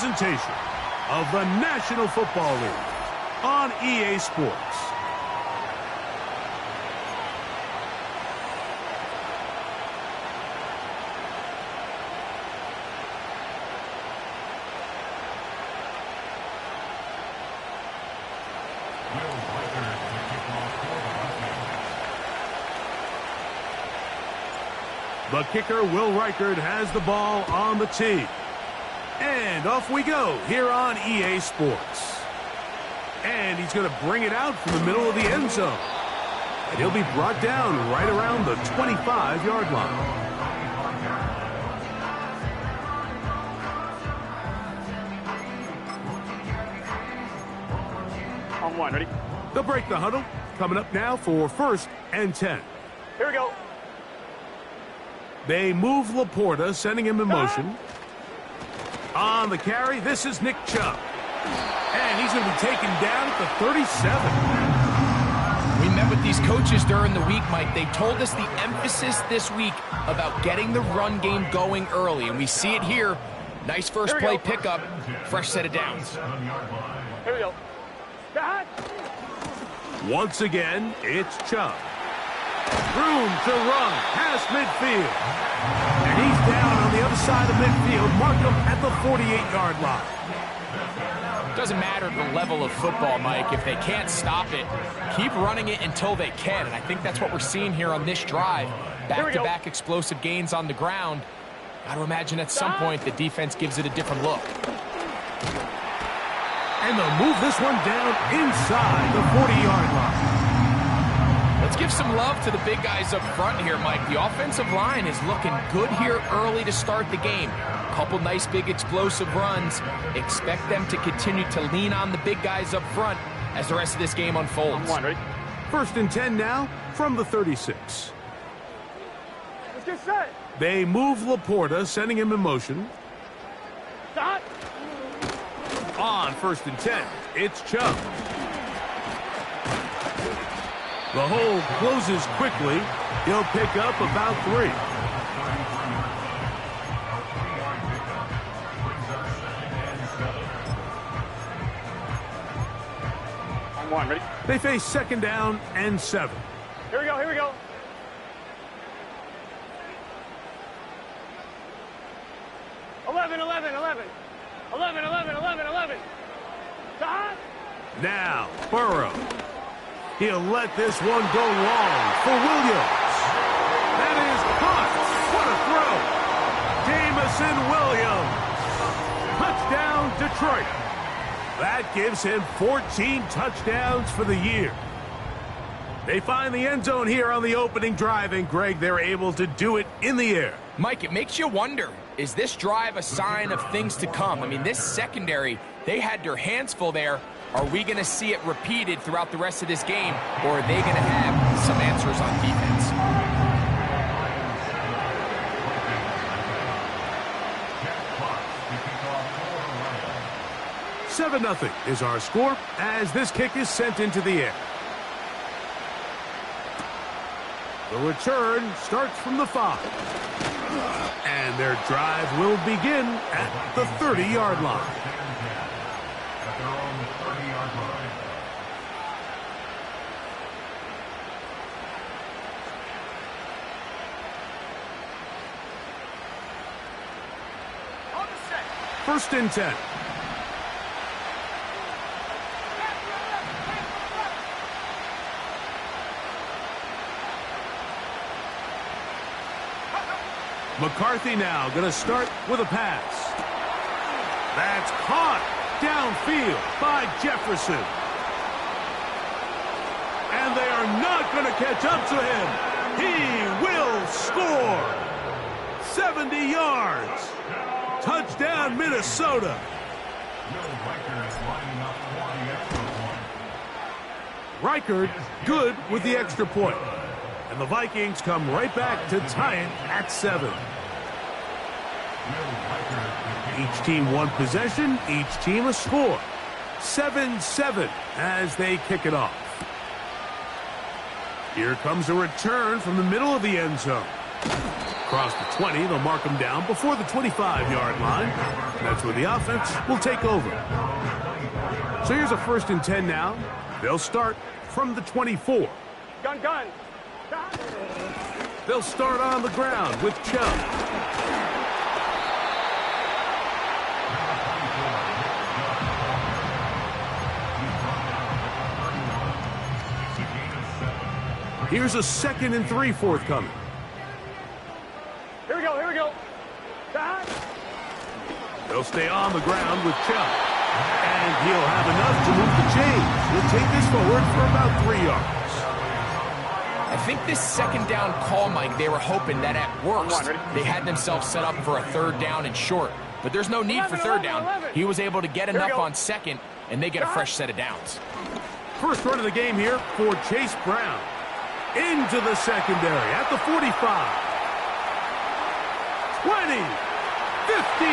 presentation of the National Football League on EA Sports. The kicker, Will Reichard, has the ball on the tee. And off we go here on EA Sports. And he's going to bring it out from the middle of the end zone. And he'll be brought down right around the 25-yard line. On one, ready? They'll break the huddle. Coming up now for 1st and 10. Here we go. They move Laporta, sending him in motion. On the carry, this is Nick Chubb. And he's going to be taken down at the 37. We met with these coaches during the week, Mike. They told us the emphasis this week about getting the run game going early, and we see it here. Nice first play pickup, fresh set of downs. Here we go. Once again, it's Chubb. Room to run past midfield. And he's down on the other side of midfield. Mark him at the 48-yard line. Doesn't matter the level of football, Mike. If they can't stop it, keep running it until they can. And I think that's what we're seeing here on this drive. Back-to-back explosive gains on the ground. Got to imagine at some point the defense gives it a different look. And they'll move this one down inside the 40-yard line. Let's give some love to the big guys up front here, Mike. The offensive line is looking good here early to start the game. Couple nice big explosive runs. Expect them to continue to lean on the big guys up front as the rest of this game unfolds. 1st and 10 now from the 36. Let's get set. They move Laporta, sending him in motion. Stop. On 1st and 10, it's Chubb. The hold closes quickly. He'll pick up about 3. On one, ready? They face 2nd down and 7. Here we go, here we go. Eleven. 11. Now, Burrow. He'll let this one go long for Williams. That is caught. What a throw. Jamison Williams. Touchdown, Detroit. That gives him 14 touchdowns for the year. They find the end zone here on the opening drive, and Greg, they're able to do it in the air. Mike, it makes you wonder, is this drive a sign of things to come? I mean, this secondary, they had their hands full there. Are we going to see it repeated throughout the rest of this game, or are they going to have some answers on defense? $7-0 is our score as this kick is sent into the air. The return starts from the 5. And their drive will begin at the 30-yard line. First and 10. McCarthy now going to start with a pass. That's caught downfield by Jefferson. And they are not going to catch up to him. He will score. 70 yards. Touchdown, Minnesota. Reichard good with the extra point. And the Vikings come right back to tie it at 7. Each team one possession, each team a score. 7-7 as they kick it off. Here comes a return from the middle of the end zone. Across the 20, they'll mark him down before the 25-yard line. That's where the offense will take over. So here's a 1st and 10 now. They'll start from the 24. Gun, gun. They'll start on the ground with Chubb. Here's a 2nd and 3 forthcoming. Here we go, here we go. They'll stay on the ground with Chubb. And he'll have enough to move the chains. He'll take this forward for about 3 yards. I think this 2nd down call, Mike, they were hoping that at worst they had themselves set up for a 3rd down and short. But there's no need for 3rd down. He was able to get enough on 2nd, and they get a fresh set of downs. First run of the game here for Chase Brown. Into the secondary at the 45. 20. 15.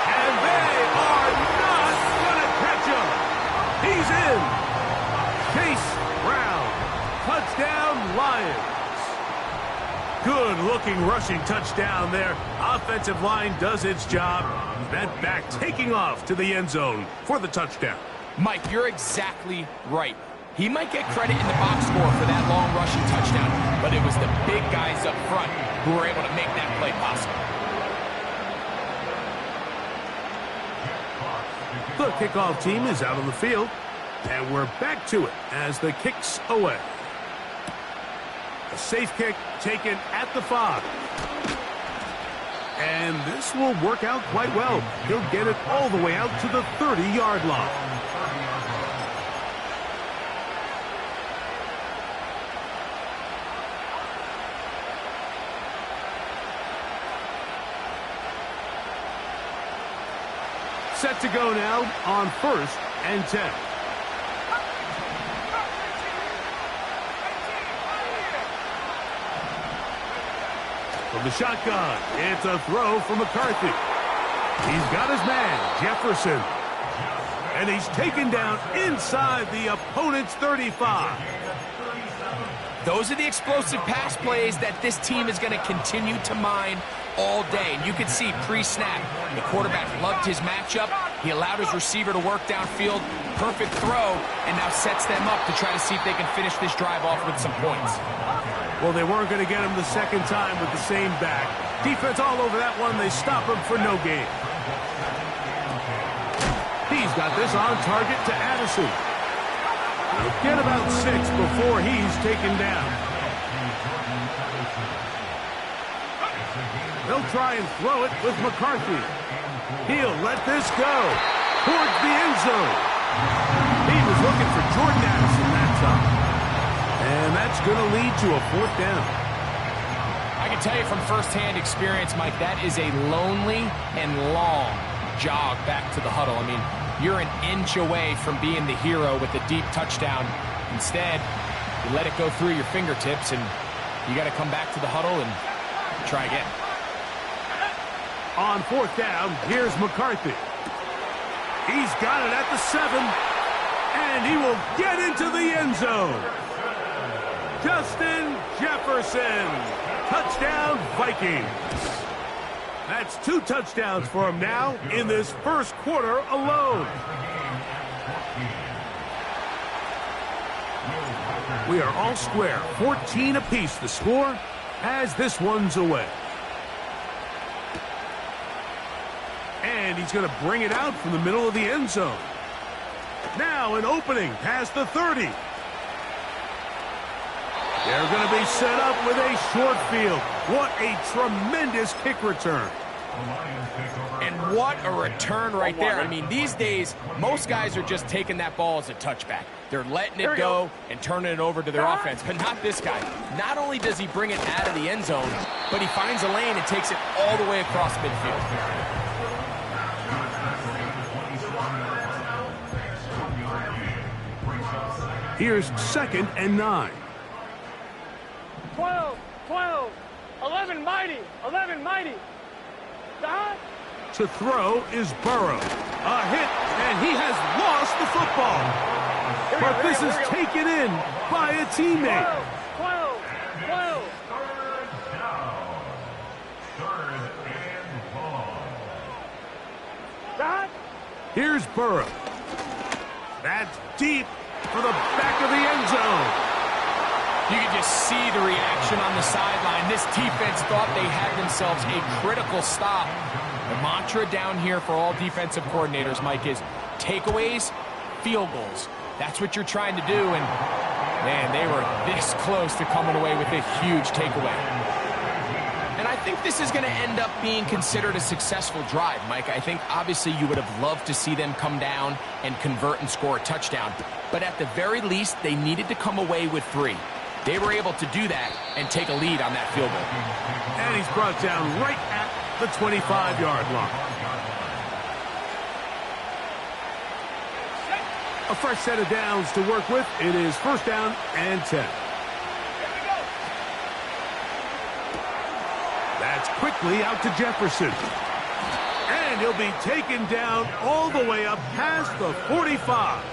And they are not going to catch him. He's in. Chase Brown. Touchdown, Lions. Good-looking rushing touchdown there. Offensive line does its job. That back taking off to the end zone for the touchdown. Mike, you're exactly right. He might get credit in the box score for that long rushing touchdown, but it was the big guys up front who were able to make that play possible. The kickoff team is out on the field, and we're back to it as the kick's away. A safe kick taken at the 5. And this will work out quite well. He'll get it all the way out to the 30-yard line. Set to go now on 1st and 10. From the shotgun, it's a throw from McCarthy. He's got his man, Jefferson. And he's taken down inside the opponent's 35. Those are the explosive pass plays that this team is going to continue to mine all day. And you can see pre-snap, the quarterback loved his matchup. He allowed his receiver to work downfield. Perfect throw, and now sets them up to try to see if they can finish this drive off with some points. Well, they weren't going to get him the 2nd time with the same back. Defense all over that one. They stop him for no gain. He's got this on target to Addison. He'll get about 6 before he's taken down. They'll try and throw it with McCarthy. He'll let this go towards the end zone. He was looking for Jordan Addison that time. And that's going to lead to a 4th down. I can tell you from firsthand experience, Mike, that is a lonely and long jog back to the huddle. I mean, you're an inch away from being the hero with a deep touchdown. Instead, you let it go through your fingertips, and you got to come back to the huddle and try again. On 4th down, here's McCarthy. He's got it at the 7, and he will get into the end zone. Justin Jefferson. Touchdown, Vikings. That's 2 touchdowns for him now in this first quarter alone. We are all square. 14 apiece the score as this one's away. And he's going to bring it out from the middle of the end zone. Now an opening past the 30. They're going to be set up with a short field. What a tremendous kick return. And what a return right there. I mean, these days, most guys are just taking that ball as a touchback. They're letting it go and turning it over to their offense, but not this guy. Not only does he bring it out of the end zone, but he finds a lane and takes it all the way across midfield. Here's 2nd and 9. 12, 12, 11 mighty, 11 mighty. To throw is Burrow. A hit, and he has lost the football. But this is taken in by a teammate. 12, 12, 12. Here's Burrow. That's deep for the back of the end zone. You can just see the reaction on the sideline. This defense thought they had themselves a critical stop. The mantra down here for all defensive coordinators, Mike, is takeaways, field goals. That's what you're trying to do, and, man, they were this close to coming away with a huge takeaway. And I think this is going to end up being considered a successful drive, Mike. I think, obviously, you would have loved to see them come down and convert and score a touchdown. But at the very least, they needed to come away with 3. They were able to do that and take a lead on that field goal. And he's brought down right at the 25-yard line. A fresh set of downs to work with. It is first down and 10. That's quickly out to Jefferson. And he'll be taken down all the way up past the 45.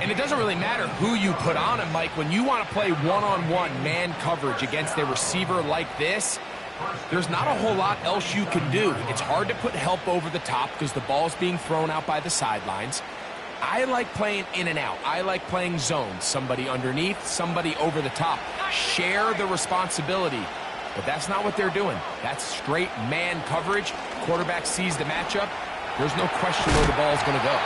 And it doesn't really matter who you put on him, Mike. When you want to play one-on-one man coverage against a receiver like this, there's not a whole lot else you can do. It's hard to put help over the top because the ball's being thrown out by the sidelines. I like playing in and out. I like playing zone. Somebody underneath, somebody over the top. Share the responsibility. But that's not what they're doing. That's straight man coverage. Quarterback sees the matchup. There's no question where the ball's going to go.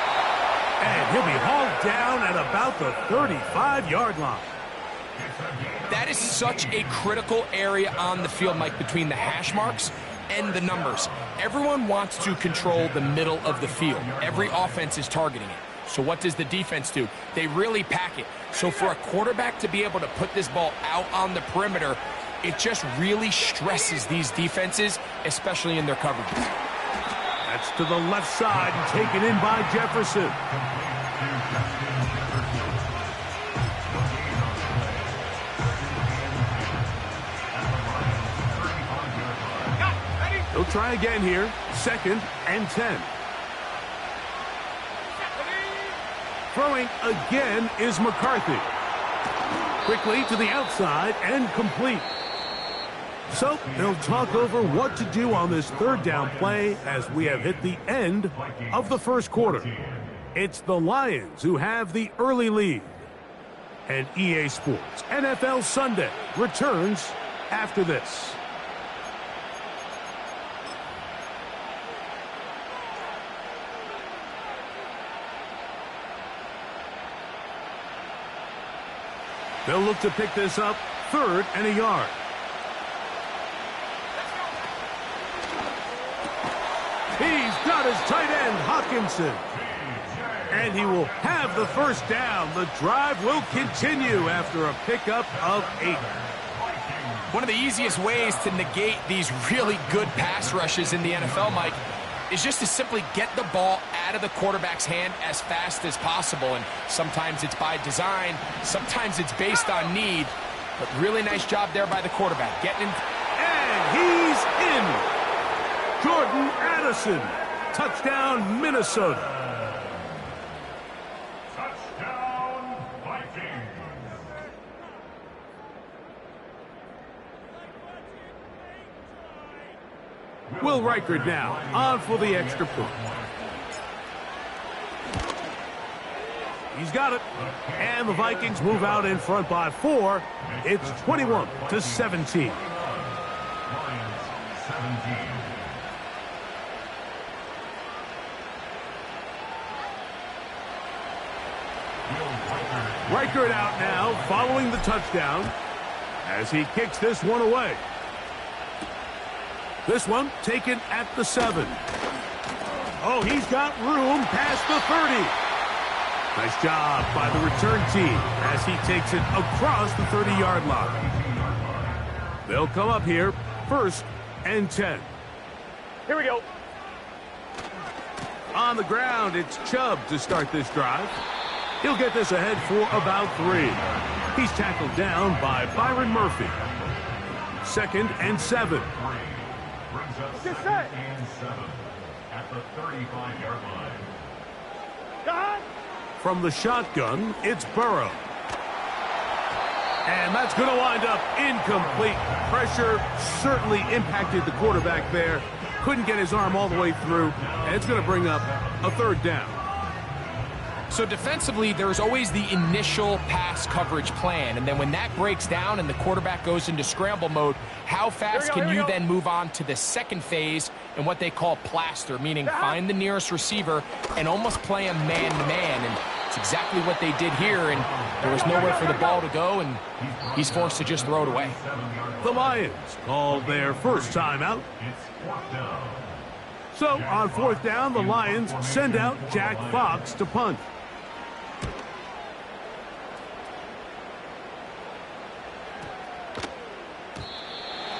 And he'll be hauled down at about the 35-yard line. That is such a critical area on the field, Mike, between the hash marks and the numbers. Everyone wants to control the middle of the field. Every offense is targeting it. So what does the defense do? They really pack it. So for a quarterback to be able to put this ball out on the perimeter, it just really stresses these defenses, especially in their coverages. That's to the left side and taken in by Jefferson. He'll try again here. Second and 10. Throwing again is McCarthy. Quickly to the outside and complete. So they'll talk over what to do on this third down play as we have hit the end of the first quarter. It's the Lions who have the early lead. And EA Sports NFL Sunday returns after this. They'll look to pick this up, 3rd and a yard. He's got his tight end, Hockenson. And he will have the first down. The drive will continue after a pickup of 8. One of the easiest ways to negate these really good pass rushes in the NFL, Mike, is just to simply get the ball out of the quarterback's hand as fast as possible. And sometimes it's by design, sometimes it's based on need. But really nice job there by the quarterback. Getting in. And he's in. Jordan Addison. Touchdown, Minnesota. Touchdown, Vikings. Will Reichard now on for the extra point. He's got it. And the Vikings move out in front by 4. It's 21-17. Lions 17. Reichard out now following the touchdown as he kicks this one away. This one taken at the 7. Oh, he's got room past the 30. Nice job by the return team as he takes it across the 30-yard line. They'll come up here, 1st and 10. Here we go. On the ground, it's Chubb to start this drive. He'll get this ahead for about 3. He's tackled down by Byron Murphy. 2nd and 7. Brings us Get 2nd set. and 7 at the 35-yard line. God. From the shotgun, it's Burrow. And that's going to wind up incomplete. Pressure certainly impacted the quarterback there. couldn't get his arm all the way through, and it's going to bring up a third down. So defensively, there's always the initial pass coverage plan, and then when that breaks down and the quarterback goes into scramble mode, how fast can you then move on to the second phase and what they call plaster, meaning find the nearest receiver and almost play him man-to-man, and it's exactly what they did here, and there was nowhere for the ball to go, and he's forced to just throw it away. The Lions called their first timeout. So on fourth down, the Lions send out Jack Fox to punt.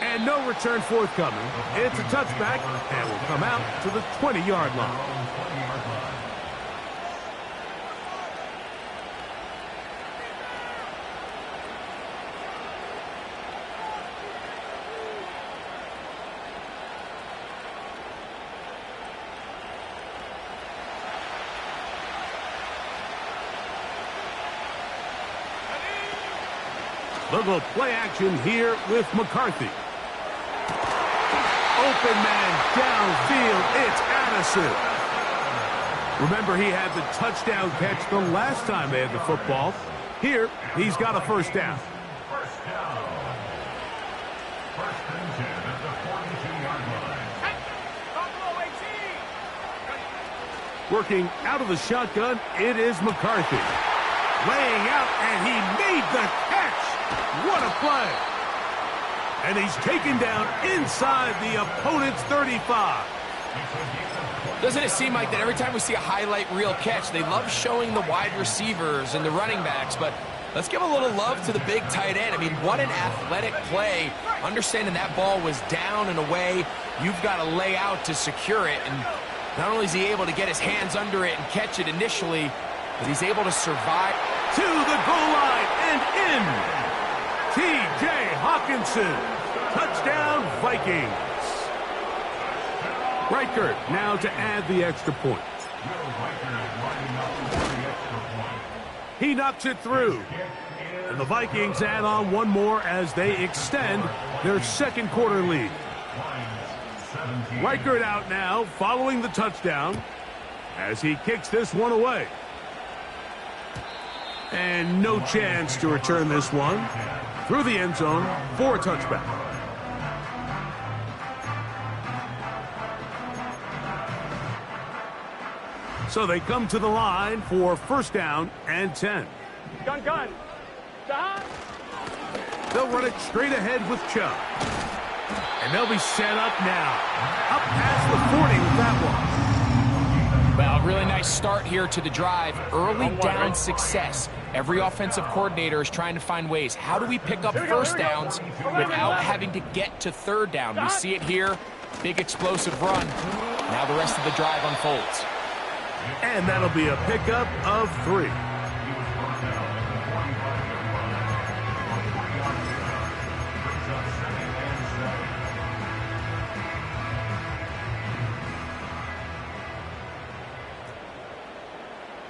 And no return forthcoming. It's a touchback and will come out to the 20-yard line. They'll go play action here with McCarthy. Open man downfield. It's Addison. Remember, he had the touchdown catch the last time they had the football. Here, he's got a first down. First down. First and 10 at the 42-yard line. Working out of the shotgun, it is McCarthy. Laying out, and he made the catch. What a play. And he's taken down inside the opponent's 35. Doesn't it seem like that every time we see a highlight reel catch, they love showing the wide receivers and the running backs, but let's give a little love to the big tight end. I mean, what an athletic play. Understanding that ball was down and away, you've got to lay out to secure it, and not only is he able to get his hands under it and catch it initially, but he's able to survive. To the goal line and in. T.J. Hawkinson. Touchdown, Vikings. Reichert now to add the extra point. He knocks it through. And the Vikings add on one more as they extend their second quarter lead. Reichert out now following the touchdown as he kicks this one away. And no chance to return this one through the end zone for a touchback. So they come to the line for first down and 10. Gun. Down. They'll run it straight ahead with Chubb. And they'll be set up now. Up past the 40 with that one. Well, really nice start here to the drive. Early down success. Every offensive coordinator is trying to find ways. How do we pick up first downs without having to get to third down? We see it here. Big explosive run. Now the rest of the drive unfolds. And that'll be a pickup of 3.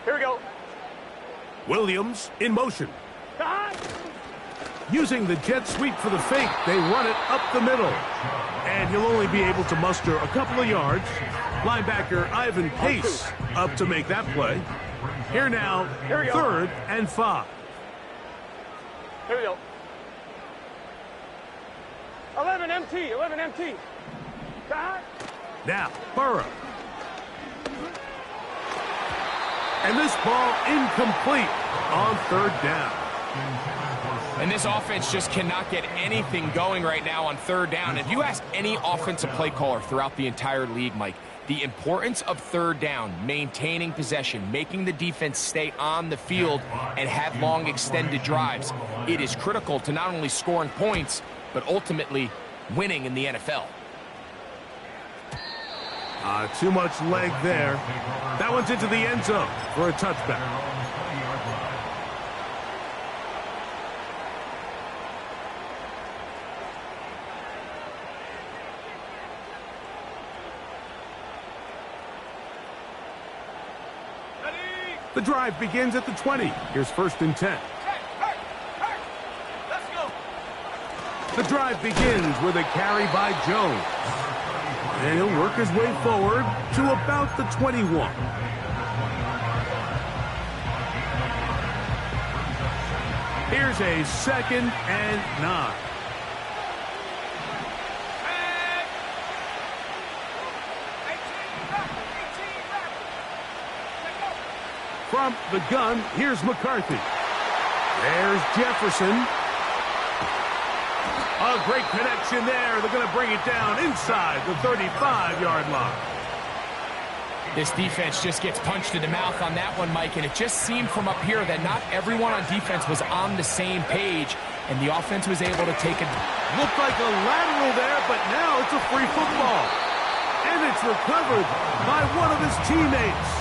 Here we go. Williams in motion. Down. Using the jet sweep for the fake, they run it up the middle. And he'll only be able to muster a couple of yards. Linebacker Ivan Pace up to make that play. Here now, third and 5. Here we go. 11 MT. Down. Now, Burrow. And this ball incomplete on third down. And this offense just cannot get anything going right now on third down. If you ask any offensive play caller throughout the entire league, Mike, the importance of third down, maintaining possession, making the defense stay on the field and have long extended drives, it is critical to not only scoring points, but ultimately winning in the NFL. Too much leg there. That one's into the end zone for a touchback. The drive begins at the 20. Here's first and 10. The drive begins with a carry by Jones. And he'll work his way forward to about the 21. Here's a 2nd and 9. From the gun, here's McCarthy. There's Jefferson. A great connection there. They're going to bring it down inside the 35-yard line. This defense just gets punched in the mouth on that one, Mike, and it just seemed from up here that not everyone on defense was on the same page, and the offense was able to take it. Looked like a lateral there, but now it's a free football. And it's recovered by one of his teammates.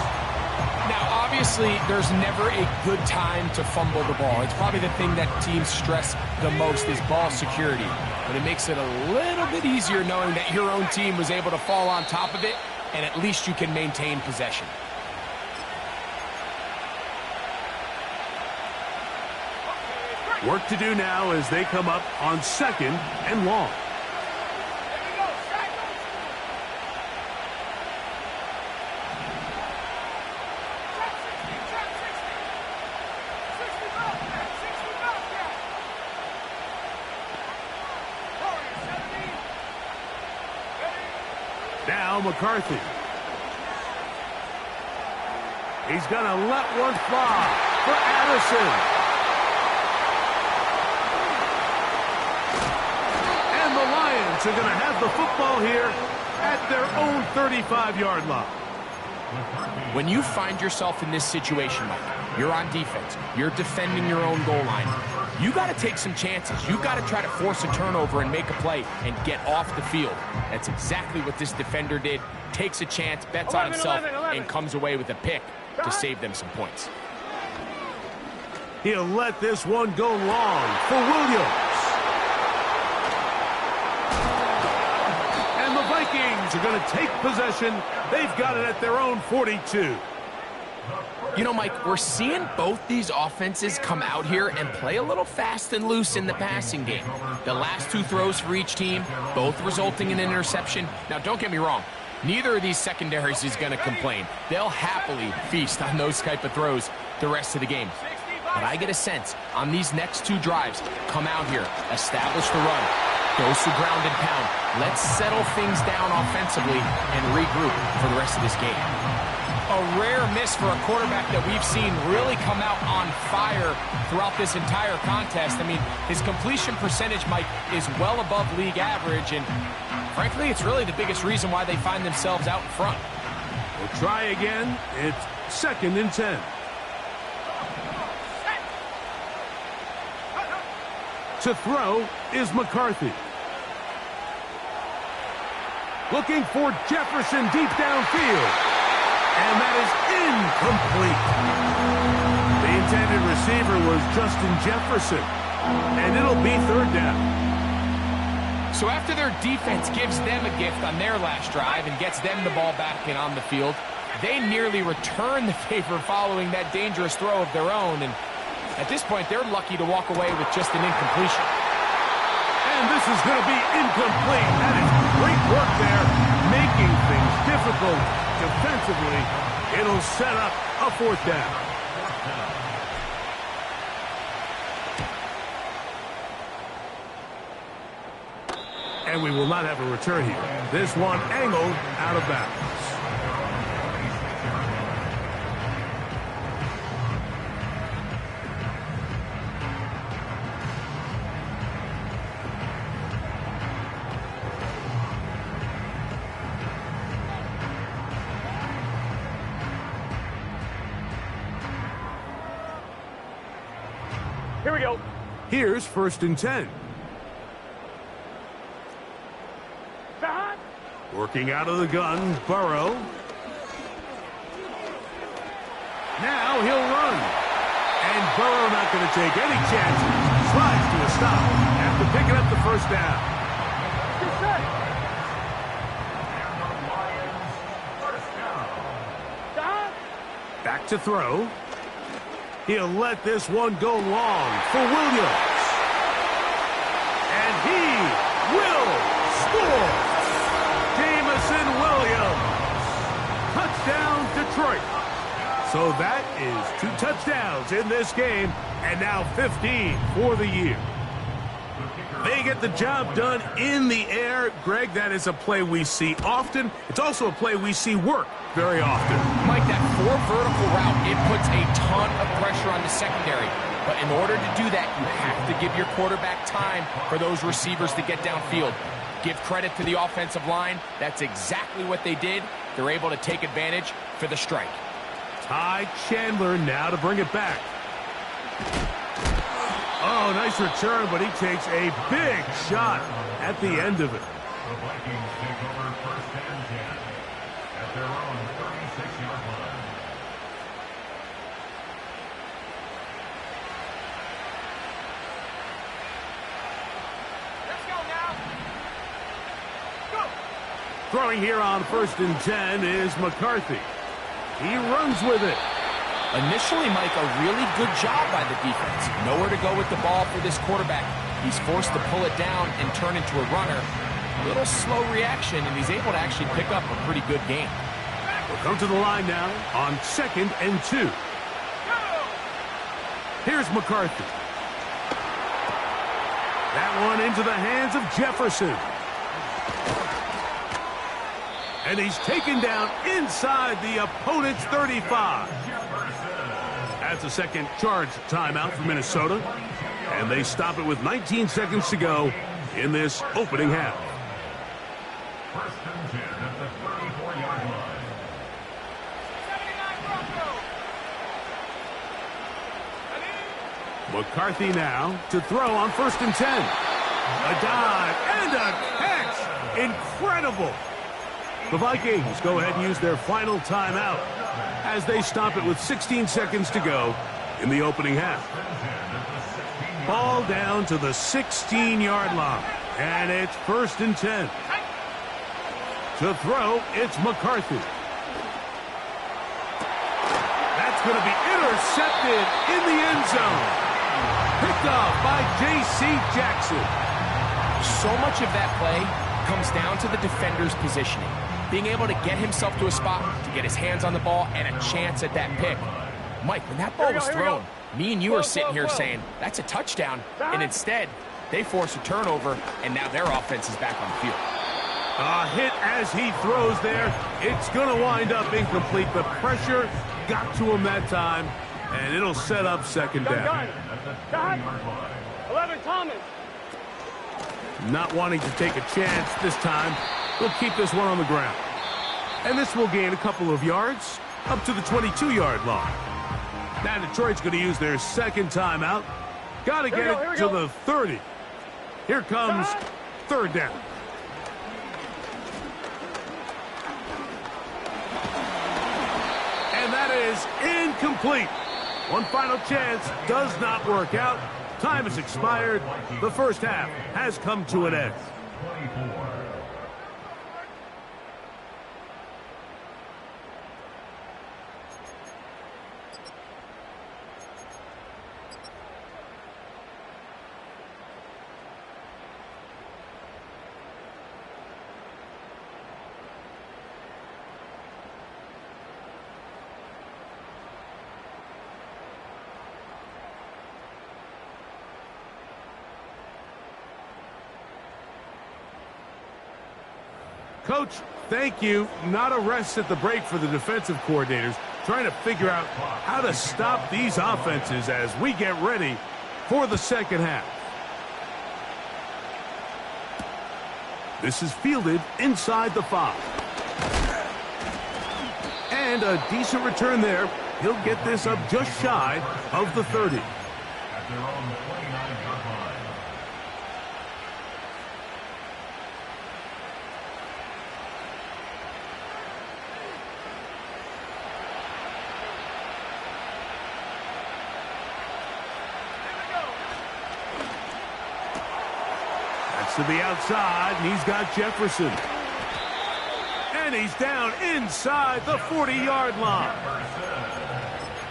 Now, obviously, there's never a good time to fumble the ball. It's probably the thing that teams stress the most is ball security. But it makes it a little bit easier knowing that your own team was able to fall on top of it, and at least you can maintain possession. Work to do now as they come up on 2nd and long. Now McCarthy. He's going to let one fly for Addison. And the Lions are going to have the football here at their own 35-yard line. When you find yourself in this situation, Mike, you're on defense, you're defending your own goal line, you got to take some chances. You got to try to force a turnover and make a play and get off the field. That's exactly what this defender did. Takes a chance, bets on himself, and comes away with a pick to save them some points. He'll let this one go long for Williams. And the Vikings are going to take possession. They've got it at their own 42. You know, Mike, we're seeing both these offenses come out here and play a little fast and loose in the passing game. The last 2 throws for each team, both resulting in an interception. Now, don't get me wrong. Neither of these secondaries is going to complain. They'll happily feast on those type of throws the rest of the game. But I get a sense on these next 2 drives, come out here, establish the run, go to ground and pound. Let's settle things down offensively and regroup for the rest of this game. A rare miss for a quarterback that we've seen really come out on fire throughout this entire contest. I mean, his completion percentage, Mike, is well above league average, and frankly, it's really the biggest reason why they find themselves out in front. We'll try again. It's 2nd and 10. To throw is McCarthy. Looking for Jefferson deep downfield. And that is incomplete. The intended receiver was Justin Jefferson. And it'll be 3rd down. So after their defense gives them a gift on their last drive and gets them the ball back and on the field, they nearly return the favor following that dangerous throw of their own. And at this point, they're lucky to walk away with just an incompletion. And this is going to be incomplete. That is great work there, making things difficult defensively. It'll set up a 4th down. And we will not have a return here. This one angled out of bounds. Here we go. Here's 1st and 10. Working out of the gun, Burrow. Now he'll run. And Burrow not going to take any chances. Slides to a stop after picking up the 1st down. Back to throw. He'll let this one go long for Williams. And he will score. Jameson Detroit. So that is 2 touchdowns in this game, and now 15 for the year. They get the job done in the air. Greg, that is a play we see often. It's also a play we see work very often. Mike, that 4 vertical route, it puts a ton of pressure on the secondary. But in order to do that, you have to give your quarterback time for those receivers to get downfield. Give credit to the offensive line. That's exactly what they did. They're able to take advantage for the strike. Ty Chandler now to bring it back. Oh, nice return, but he takes a big shot at the end of it. The Vikings take over first and 10 at their own 36-yard line. Let's go now. Go. Throwing here on first and 10 is McCarthy. He runs with it. Initially, Mike, a really good job by the defense. Nowhere to go with the ball for this quarterback. He's forced to pull it down and turn into a runner. A little slow reaction, and he's able to actually pick up a pretty good game. We'll come to the line now on 2nd and 2. Here's McCarthy. That one into the hands of Jefferson. And he's taken down inside the opponent's 35. That's a second charge timeout for Minnesota. And they stop it with 19 seconds to go in this opening half. First and 10 at the 34-yard line. 79 Broncos. McCarthy now to throw on 1st and 10. A dive and a catch. Incredible. The Vikings go ahead and use their final timeout as they stop it with 16 seconds to go in the opening half. Ball down to the 16-yard line, and it's 1st and 10. To throw, it's McCarthy. That's going to be intercepted in the end zone. Picked off by J.C. Jackson. So much of that play comes down to the defender's positioning. Being able to get himself to a spot, to get his hands on the ball, and a chance at that pick. Mike, when that ball was thrown, me and you are sitting here saying, that's a touchdown. And instead, they force a turnover, and now their offense is back on the field. A hit as he throws there. It's going to wind up incomplete. The pressure got to him that time, and it'll set up second down. Gun. 11 Thomas. Not wanting to take a chance this time, we'll keep this one on the ground. And this will gain a couple of yards up to the 22-yard line. Now Detroit's going to use their second timeout. Got to get it to the 30. Here comes 3rd down. And that is incomplete. One final chance does not work out. Time has expired. The first half has come to an end. 24. Coach, thank you. Not a rest at the break for the defensive coordinators, trying to figure out how to stop these offenses as we get ready for the second half. This is fielded inside the 5. And a decent return there. He'll get this up just shy of the 30. At their own 29-yard line. To the outside, and he's got Jefferson. And he's down inside the 40-yard line.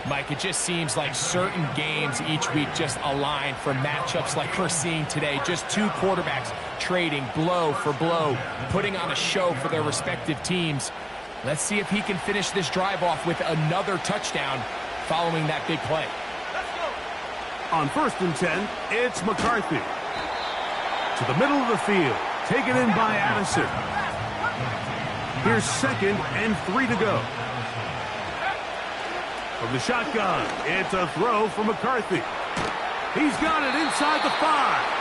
Mike, it just seems like certain games each week just align for matchups like we're seeing today. Just two quarterbacks trading blow for blow, putting on a show for their respective teams. Let's see if he can finish this drive off with another touchdown following that big play. On 1st and 10, it's McCarthy. To the middle of the field, taken in by Addison. Here's 2nd and 3 to go. From the shotgun, it's a throw for McCarthy. He's got it inside the 5.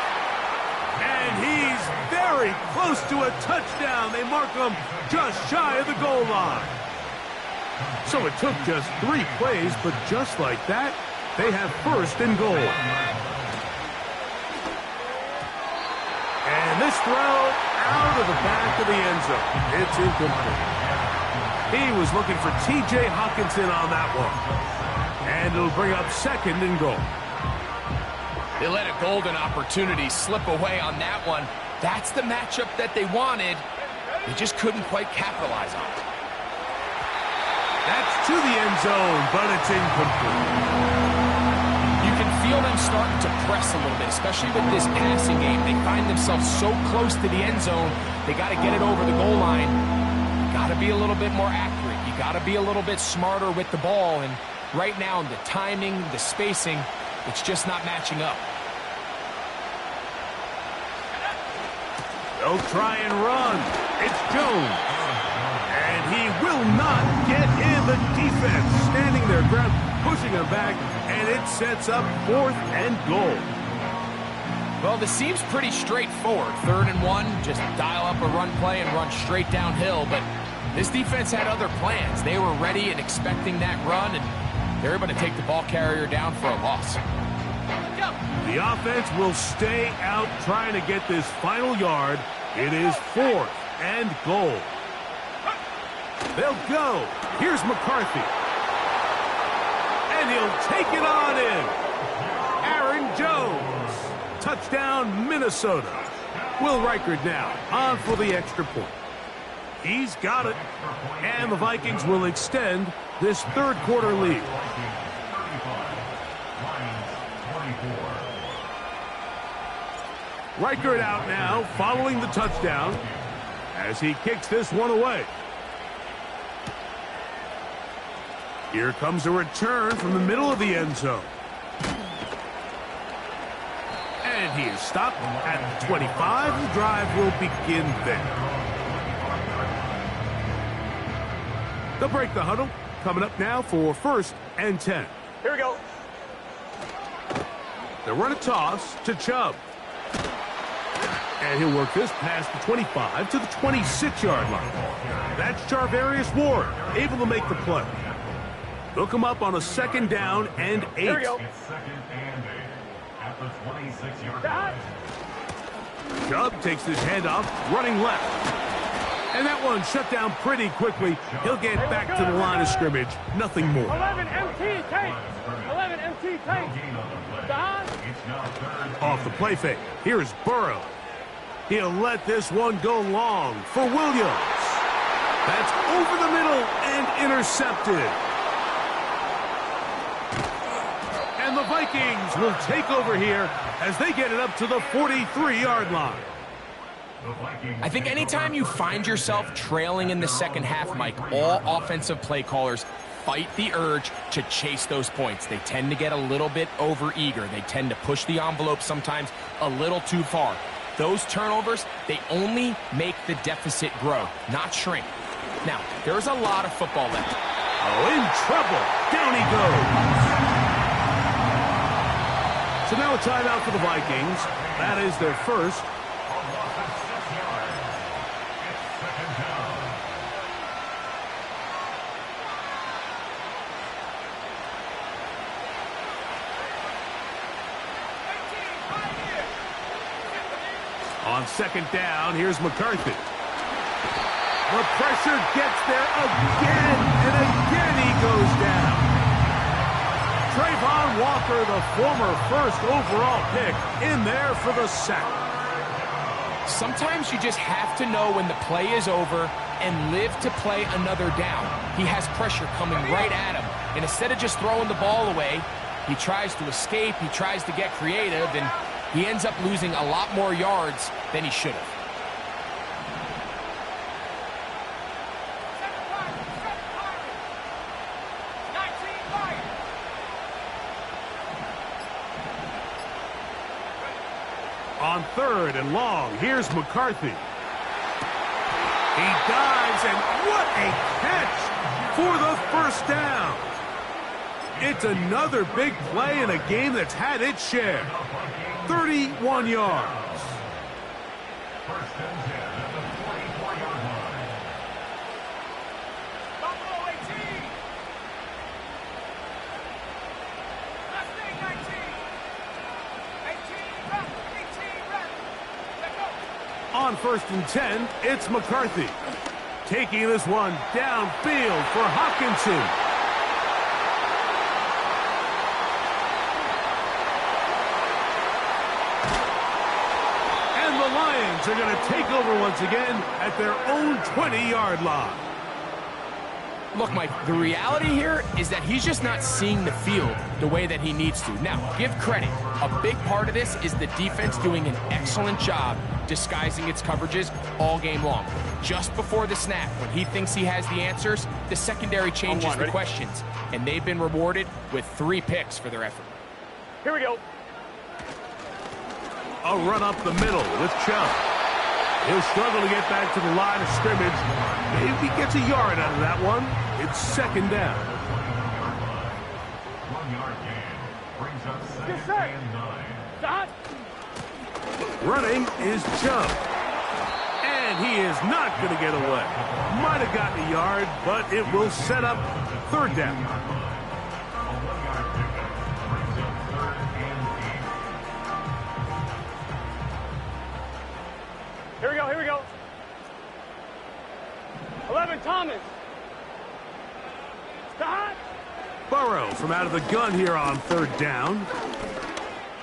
And he's very close to a touchdown. They mark him just shy of the goal line. So it took just 3 plays, but just like that, they have 1st and goal. And this throw out of the back of the end zone. It's incomplete. He was looking for T.J. Hockenson on that one. And it'll bring up 2nd and goal. They let a golden opportunity slip away on that one. That's the matchup that they wanted. They just couldn't quite capitalize on it. That's to the end zone, but it's incomplete. You can feel them starting to press a little bit, especially with this passing game. They find themselves so close to the end zone, they got to get it over the goal line. You got to be a little bit more accurate. You got to be a little bit smarter with the ball. And right now, the timing, the spacing, it's just not matching up. They'll try and run. It's Jones. And he will not get in. The defense standing their ground, pushing him back, and it sets up 4th and goal. Well, this seems pretty straightforward. 3rd and 1, just dial up a run play and run straight downhill. But this defense had other plans. They were ready and expecting that run, and they're able to take the ball carrier down for a loss. The offense will stay out trying to get this final yard. It is 4th and goal. They'll go. Here's McCarthy. And he'll take it on in. Aaron Jones. Touchdown, Minnesota. Will Reichard now on for the extra point. He's got it. And the Vikings will extend this 3rd quarter lead. Reichard out now, following the touchdown, as he kicks this one away. Here comes a return from the middle of the end zone. And he is stopped at the 25. The drive will begin there. They'll break the huddle. Coming up now for 1st and 10. Here we go. They'll run a toss to Chubb. And he'll work this past the 25 to the 26-yard line. That's Charvarius Ward, able to make the play. They'll come up on a 2nd down and 8. Here we go. At the 26-yard line. Chubb takes this handoff, running left. And that one shut down pretty quickly. He'll get back to the line of scrimmage. Nothing more. 11 MT tank. 11 MT tank. Off the play fake. Here's Burrow. He'll let this one go long for Williams. That's over the middle and intercepted. And the Vikings will take over here as they get it up to the 43-yard line. I think anytime you find yourself trailing in the second half, Mike, all offensive play callers fight the urge to chase those points. They tend to get a little bit overeager. They tend to push the envelope sometimes a little too far. Those turnovers, they only make the deficit grow, not shrink. Now, there's a lot of football left. Oh, in trouble. Down he goes. So now a timeout for the Vikings. That is their first. On 2nd down, here's McCarthy. The pressure gets there again, and again he goes down. Trayvon Walker, the former 1st overall pick, in there for the sack. Sometimes you just have to know when the play is over and live to play another down. He has pressure coming right at him, and instead of just throwing the ball away, he tries to escape, he tries to get creative, and he ends up losing a lot more yards than he should have. On 3rd and long, here's McCarthy. He dives, and what a catch for the first down. It's another big play in a game that's had its share. 31 yards. First and 10 at the 44-yard line. Buffalo 18. Last thing 19. 18 rep. 18 rep. Let go. On 1st and 10, it's McCarthy. Taking this one downfield for Hockenson. The Lions are going to take over once again at their own 20-yard line. Look, Mike, the reality here is that he's just not seeing the field the way that he needs to. Now, give credit. A big part of this is the defense doing an excellent job disguising its coverages all game long. Just before the snap, when he thinks he has the answers, the secondary changes the questions, and they've been rewarded with 3 picks for their effort. Here we go. A run up the middle with Chubb. He'll struggle to get back to the line of scrimmage. Maybe gets a yard out of that one. It's 2nd down. 1-yard gain brings up 2nd and 9. Dot. Running is Chubb. And he is not going to get away. Might have gotten a yard, but it will set up 3rd down. A 1-yard pickup brings up 3rd and 8. Here we go. Here we go. 11 Thomas. Dot. Burrow from out of the gun here on 3rd down.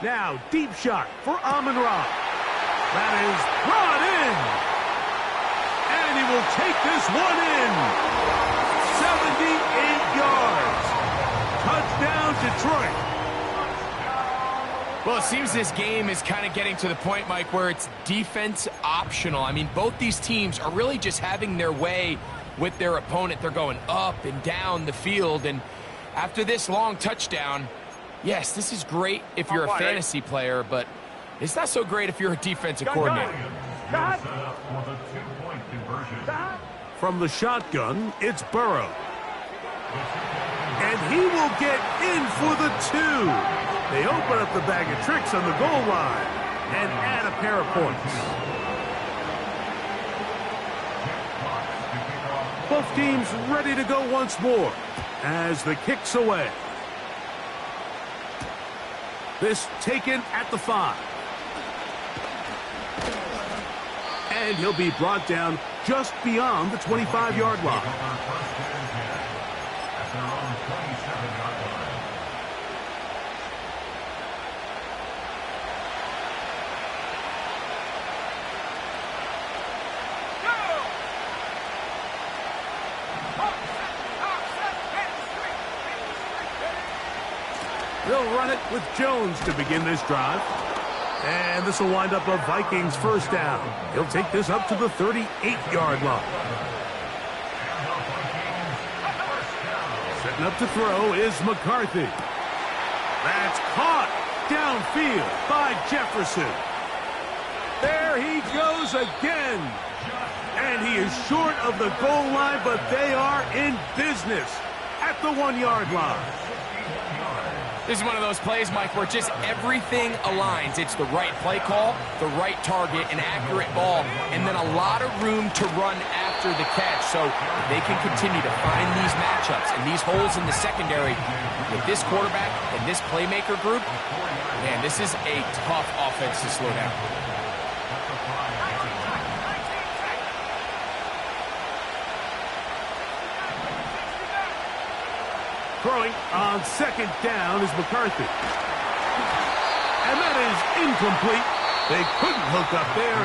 Now, deep shot for Amon-Ra. That is brought in. And he will take this one in. 78 yards. Touchdown, Detroit. Well, it seems this game is kind of getting to the point, Mike, where it's defense optional. I mean, both these teams are really just having their way with their opponent. They're going up and down the field, and after this long touchdown, yes, this is great if you're a fantasy player, but it's not so great if you're a defensive coordinator. Dot. Set up for the 2-point conversion. Dot. From the shotgun, it's Burrow. And he will get in for the 2. They open up the bag of tricks on the goal line and add a pair of points. Both teams ready to go once more as the kick's away. This taken at the 5. And he'll be brought down just beyond the 25-yard line. First and 10 at their own 27-yard line. They'll run it with Jones to begin this drive. And this will wind up a Vikings 1st down. He'll take this up to the 38-yard line. Setting up to throw is McCarthy. That's caught downfield by Jefferson. There he goes again. And he is short of the goal line, but they are in business at the 1-yard line. This is one of those plays, Mike, where just everything aligns. It's the right play call, the right target, an accurate ball, and then a lot of room to run after the catch. So they can continue to find these matchups and these holes in the secondary with this quarterback and this playmaker group. Man, this is a tough offense to slow down. Throwing on 2nd down is McCarthy. And that is incomplete. They couldn't hook up there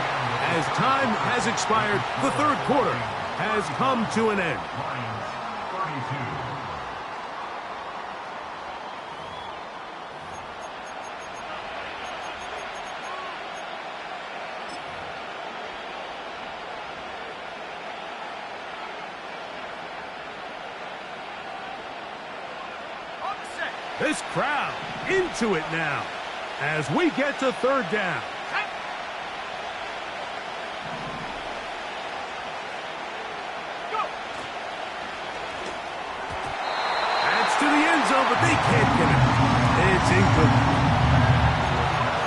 as time has expired. The 3rd quarter has come to an end. Lions 32. This crowd into it now as we get to 3rd down. zone, but they can't connect. It's incomplete.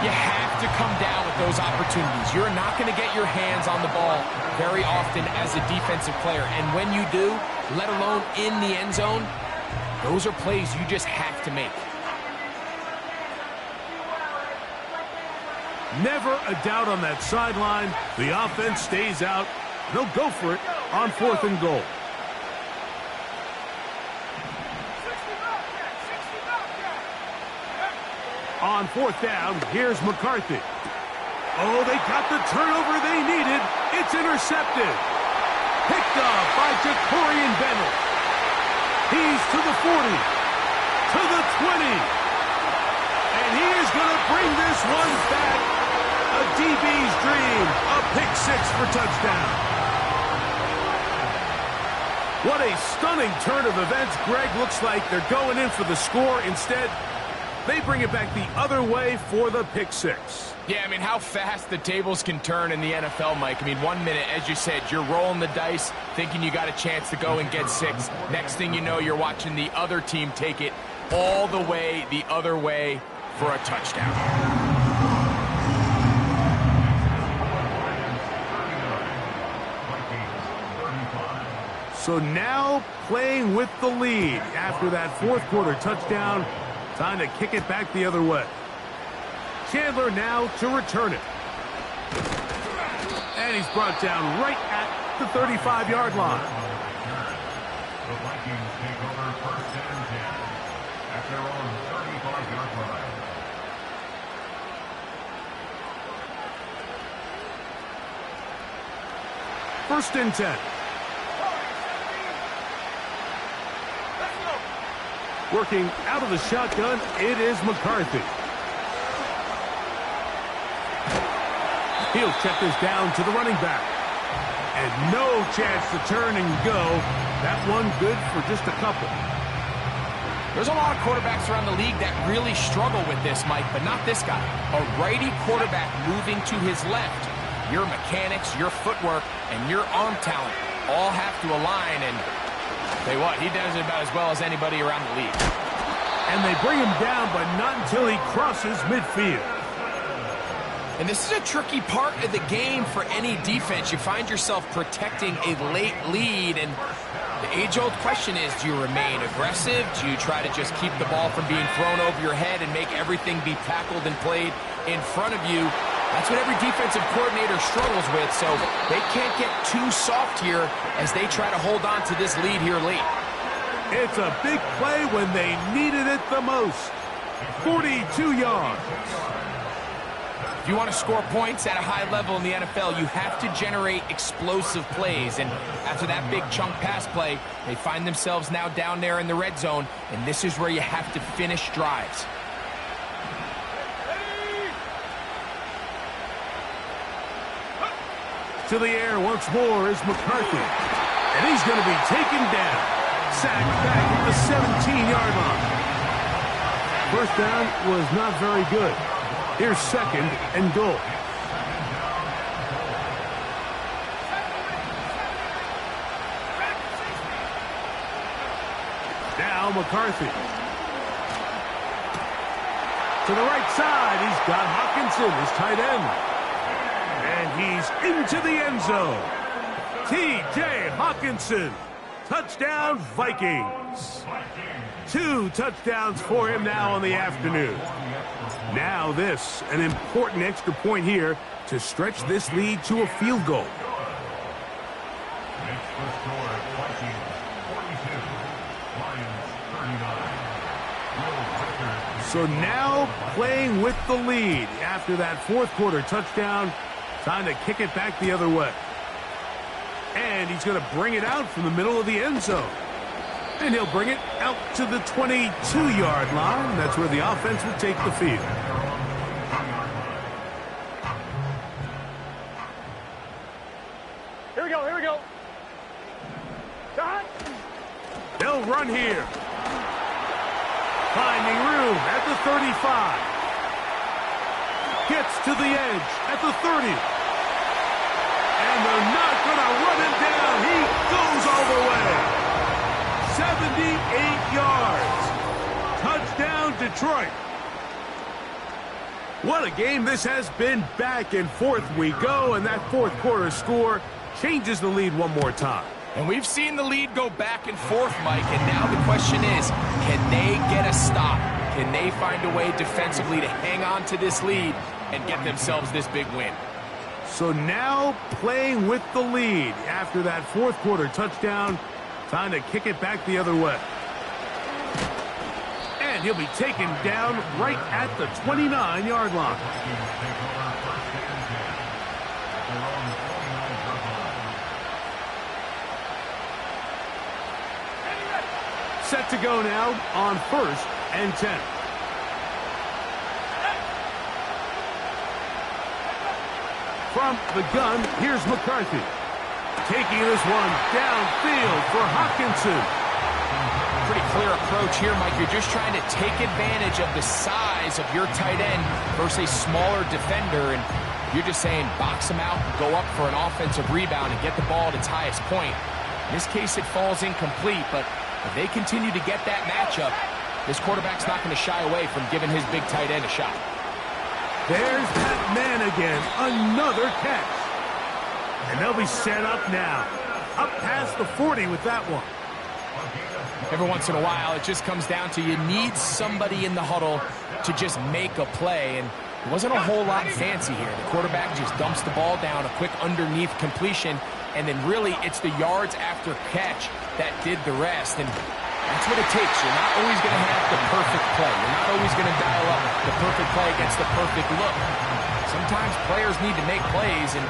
You have to come down with those opportunities. You're not going to get your hands on the ball very often as a defensive player. And when you do, let alone in the end zone, those are plays you just have to make. Never a doubt on that sideline. The offense stays out. They'll go for it on 4th and goal. On 4th down, here's McCarthy. Oh, they got the turnover they needed. It's intercepted. Picked off by Jacorian Bennett. He's to the 40, to the 20. And he is going to bring this one back. A DB's dream. A pick 6 for touchdown. What a stunning turn of events. Greg, looks like they're going in for the score. Instead, they bring it back the other way for the pick 6. Yeah, I mean, how fast the tables can turn in the NFL, Mike. I mean, 1 minute, as you said, you're rolling the dice, thinking you got a chance to go and get 6. Next thing you know, you're watching the other team take it all the way the other way for a touchdown. So now playing with the lead after that 4th quarter touchdown. Time to kick it back the other way. Chandler now to return it. And he's brought down right at the 35-yard line. The Vikings take over 1st and 10 at their own 35-yard line. First and 10. Working out of the shotgun, it is McCarthy. He'll check this down to the running back. And no chance to turn and go. That one good for just a couple. There's a lot of quarterbacks around the league that really struggle with this, Mike, but not this guy. A righty quarterback moving to his left. Your mechanics, your footwork, and your arm talent all have to align, and tell you what, he does it about as well as anybody around the league. And they bring him down, but not until he crosses midfield. And this is a tricky part of the game for any defense. You find yourself protecting a late lead, and the age-old question is, do you remain aggressive? Do you try to just keep the ball from being thrown over your head and make everything be tackled and played in front of you? That's what every defensive coordinator struggles with, so they can't get too soft here as they try to hold on to this lead here late. It's a big play when they needed it the most. 42 yards. If you want to score points at a high level in the NFL, you have to generate explosive plays. And after that big chunk pass play, they find themselves now down there in the red zone, and this is where you have to finish drives. To the air once more is McCarthy. And he's going to be taken down. Sacked back at the 17-yard line. First down was not very good. Here's 2nd and goal. Now McCarthy. To the right side, he's got Hockenson, his tight end. And he's into the end zone. T.J. Hockenson. Touchdown, Vikings. 2 touchdowns for him now in the afternoon. Now this, an important extra point here to stretch this lead to a field goal. Next for score, Vikings 42, Lions 39. So now playing with the lead after that 4th quarter touchdown. Time to kick it back the other way. And he's going to bring it out from the middle of the end zone. And he'll bring it out to the 22-yard line. That's where the offense will take the field. Here we go, here we go. John. They'll run here. Finding room at the 35. Gets to the edge at the 30. And they're not going to run him down. He goes all the way. 78 yards. Detroit. What a game this has been. Back and forth we go, and that fourth quarter score changes the lead one more time. And we've seen the lead go back and forth, Mike, and now the question is, can they get a stop? Can they find a way defensively to hang on to this lead and get themselves this big win? So now playing with the lead after that fourth quarter touchdown, time to kick it back the other way. And he'll be taken down right at the 29-yard line. Set to go now on 1st and 10. From the gun, here's McCarthy. Taking this one downfield for Hockenson. Pretty clear approach here, Mike. You're just trying to take advantage of the size of your tight end versus a smaller defender, and you're just saying box him out, go up for an offensive rebound, and get the ball at its highest point. In this case, it falls incomplete, but if they continue to get that matchup, this quarterback's not going to shy away from giving his big tight end a shot. There's that man again, another catch. And they'll be set up now. Up past the 40 with that one. Every once in a while, it just comes down to you need somebody in the huddle to just make a play, and it wasn't a whole lot fancy here. The quarterback just dumps the ball down, a quick underneath completion, and then really it's the yards after catch that did the rest, and that's what it takes. You're not always going to have the perfect play. You're not always going to dial up the perfect play against the perfect look. Sometimes players need to make plays, and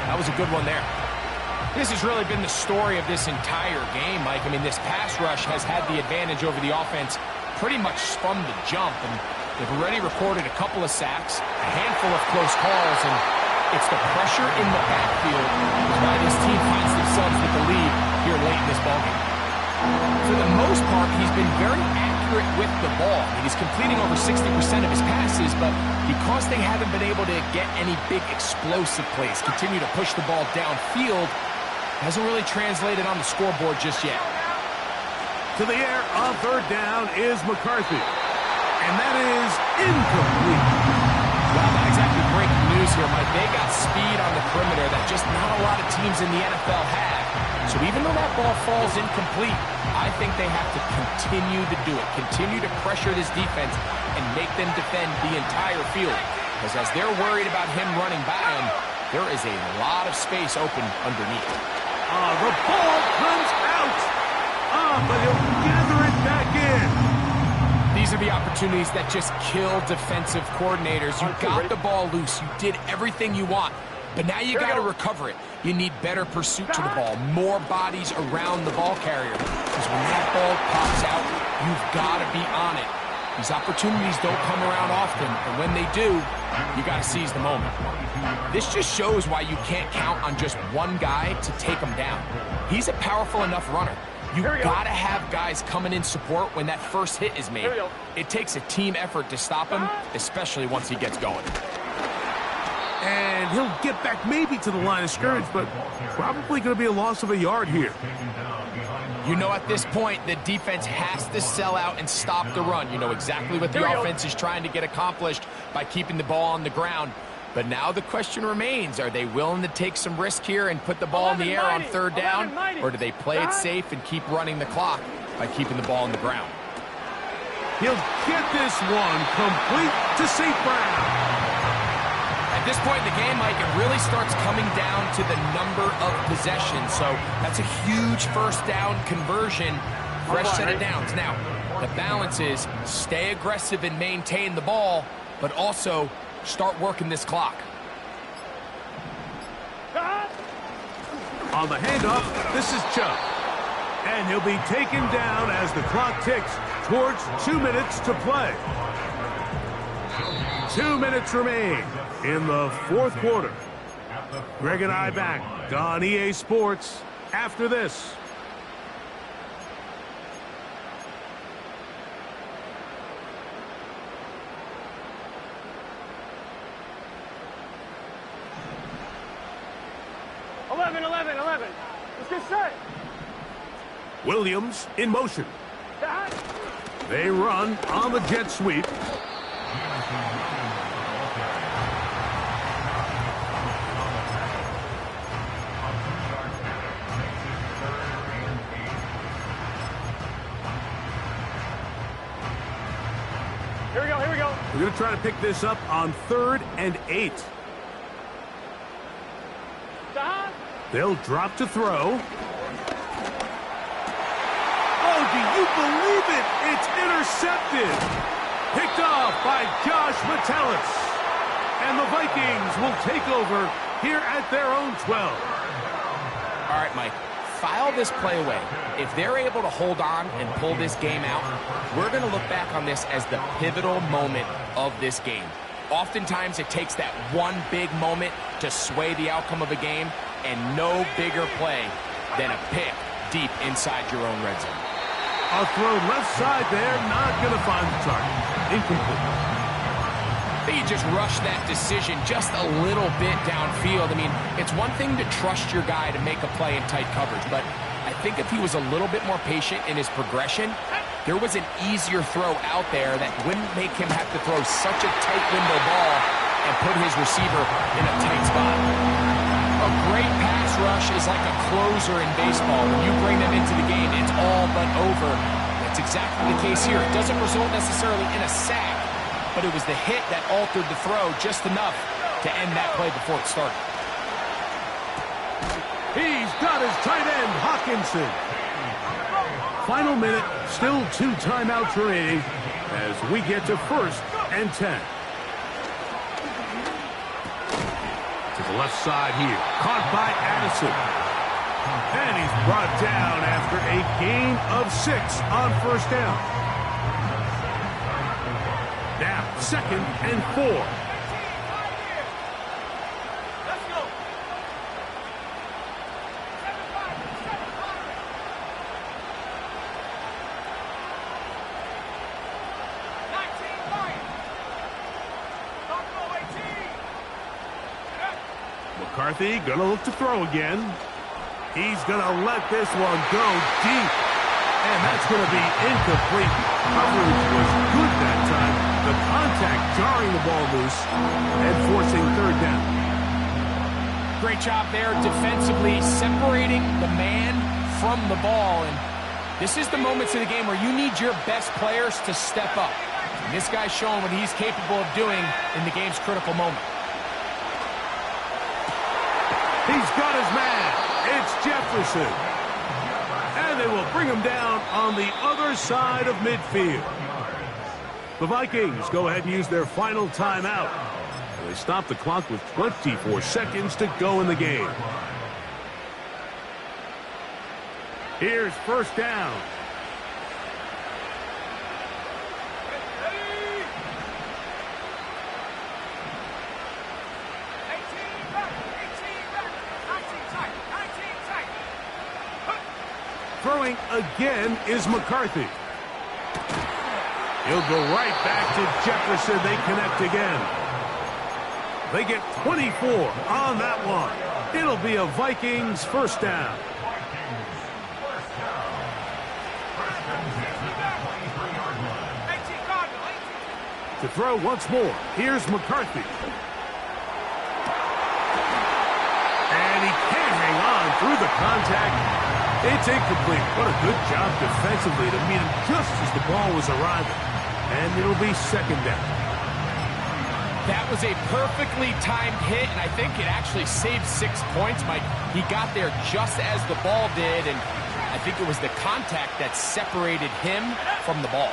that was a good one there. This has really been the story of this entire game, Mike. I mean, this pass rush has had the advantage over the offense pretty much from the jump, and they've already recorded a couple of sacks, a handful of close calls, and it's the pressure in the backfield is why this team finds themselves with the lead here late in this ballgame. For the most part, he's been very accurate with the ball. I mean, he's completing over 60% of his passes, but because they haven't been able to get any big explosive plays, continue to push the ball downfield, hasn't really translated on the scoreboard just yet. To the air on 3rd down is McCarthy. And that is incomplete. Well, not exactly breaking news here, Mike. They got speed on the perimeter that just not a lot of teams in the NFL have. So even though that ball falls incomplete, I think they have to continue to do it. Continue to pressure this defense and make them defend the entire field. Because as they're worried about him running by them, there is a lot of space open underneath. The ball comes out. But he'll gather it back in. These are the opportunities that just kill defensive coordinators. You got the ball loose. You did everything you want. But now you got to recover it. You need better pursuit to the ball, more bodies around the ball carrier. Because when that ball pops out, you've got to be on it. These opportunities don't come around often, and when they do, you got to seize the moment. This just shows why you can't count on just one guy to take him down. He's a powerful enough runner. You've got to have guys coming in support when that first hit is made. It takes a team effort to stop him, especially once he gets going. And he'll get back maybe to the line of scrimmage, but probably going to be a loss of a yard here. You know, at this point, the defense has to sell out and stop the run. You know exactly what the offense is trying to get accomplished by keeping the ball on the ground. But now the question remains, are they willing to take some risk here and put the ball in the air on 3rd down? Or do they play it safe and keep running the clock by keeping the ball on the ground? He'll get this one complete to St. Brown. At this point in the game, Mike, it really starts coming down to the number of possessions. So that's a huge 1st down conversion, fresh set of downs. Now, the balance is stay aggressive and maintain the ball, but also start working this clock. On the handoff, this is Chubb. And he'll be taken down as the clock ticks towards 2 minutes to play. 2 minutes remain in the 4th quarter. Greg and I back on EA Sports after this. Let's get set. Williams in motion. They run on the jet sweep. Here we go, here we go. We're going to try to pick this up on 3rd and 8. Don. They'll drop to throw. Oh, do you believe it? It's intercepted. Picked off by Josh Metellus. And the Vikings will take over here at their own 12. All right, Mike, file this play away. If they're able to hold on and pull this game out, we're going to look back on this as the pivotal moment of this game. Oftentimes, it takes that one big moment to sway the outcome of a game, and no bigger play than a pick deep inside your own red zone. A throw left side there, not going to find the target. Incomplete. They just rushed that decision just a little bit downfield. I mean, it's one thing to trust your guy to make a play in tight coverage, but I think if he was a little bit more patient in his progression, there was an easier throw out there that wouldn't make him have to throw such a tight window ball and put his receiver in a tight spot. A great pass rush is like a closer in baseball. When you bring them into the game, it's all but over. That's exactly the case here. It doesn't result necessarily in a sack, but it was the hit that altered the throw just enough to end that play before it started. He's got his tight end, Hawkinson. Final minute, still 2 timeouts remaining as we get to 1st and 10. To the left side here, caught by Addison. And he's brought down after a gain of 6 on 1st down. Now, 2nd and 4. McCarthy gonna look to throw again. He's gonna let this one go deep. And that's gonna be incomplete. Coverage was good that time. The contact jarring the ball loose and forcing 3rd down. Great job there defensively, separating the man from the ball. And this is the moments of the game where you need your best players to step up. And this guy's showing what he's capable of doing in the game's critical moment. He's got his man. It's Jefferson. And they will bring him down on the other side of midfield. The Vikings go ahead and use their final timeout. They stop the clock with 24 seconds to go in the game. Here's 1st down. Throwing again is McCarthy. He'll go right back to Jefferson. They connect again. They get 24 on that one. It'll be a Vikings 1st down. To throw once more, here's McCarthy. And he can't hang on through the contact. It's incomplete. What a good job defensively to meet him just as the ball was arriving. And it'll be 2nd down. That was a perfectly timed hit, and I think it actually saved 6 points, Mike. He got there just as the ball did, and I think it was the contact that separated him from the ball.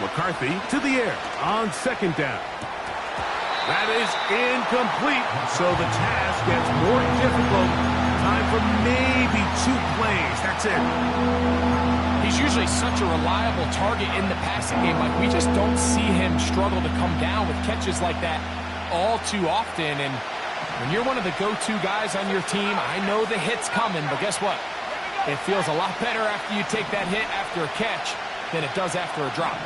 McCarthy to the air on 2nd down. That is incomplete, so the task gets more difficult. Time for maybe 2 plays. That's it. He's usually such a reliable target in the passing game. Like, we just don't see him struggle to come down with catches like that all too often. And when you're one of the go-to guys on your team, I know the hit's coming, but guess what? It feels a lot better after you take that hit after a catch than it does after a drop.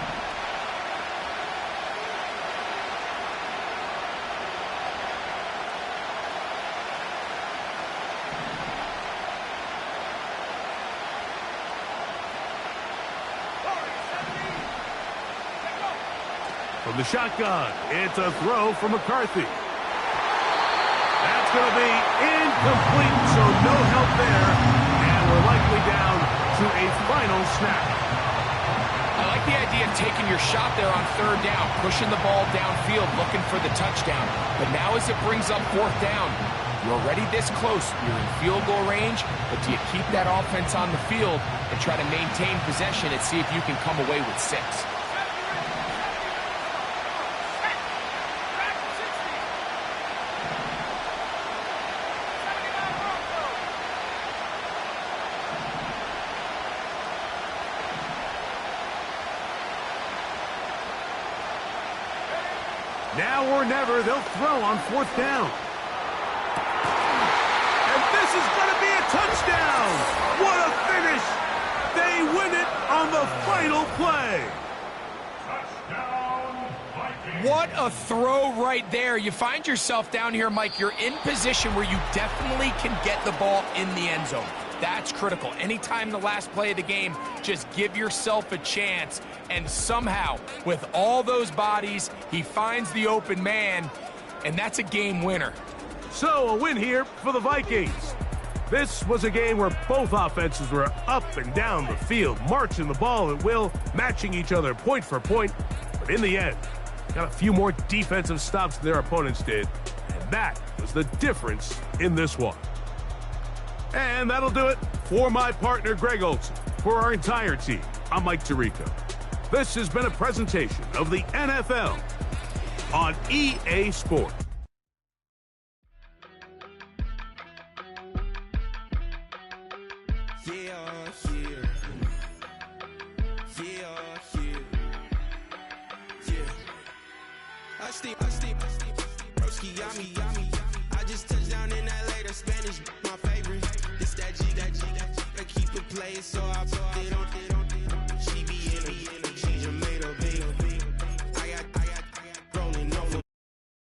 From the shotgun, it's a throw from McCarthy. That's going to be incomplete, so no help there. And we're likely down to a final snap. I like the idea of taking your shot there on third down, pushing the ball downfield, looking for the touchdown. But now as it brings up fourth down, you're already this close. You're in field goal range, but do you keep that offense on the field and try to maintain possession and see if you can come away with 6? Now or never, they'll throw on fourth down. And this is going to be a touchdown. What a finish. They win it on the final play. Touchdown, Vikings. What a throw right there. You find yourself down here, Mike. You're in position where you definitely can get the ball in the end zone. That's critical. Anytime the last play of the game, just give yourself a chance. And somehow, with all those bodies, he finds the open man, and that's a game winner. So a win here for the Vikings. This was a game where both offenses were up and down the field, marching the ball at will, matching each other point for point. But in the end, got a few more defensive stops than their opponents did, and that was the difference in this one. And that'll do it for my partner, Greg Olson. For our entire team, I'm Mike Tirico. This has been a presentation of the NFL on EA Sports. I just touched down in LA, the Spanish, my favorite. It's that G, I keep it playing, so I put it on.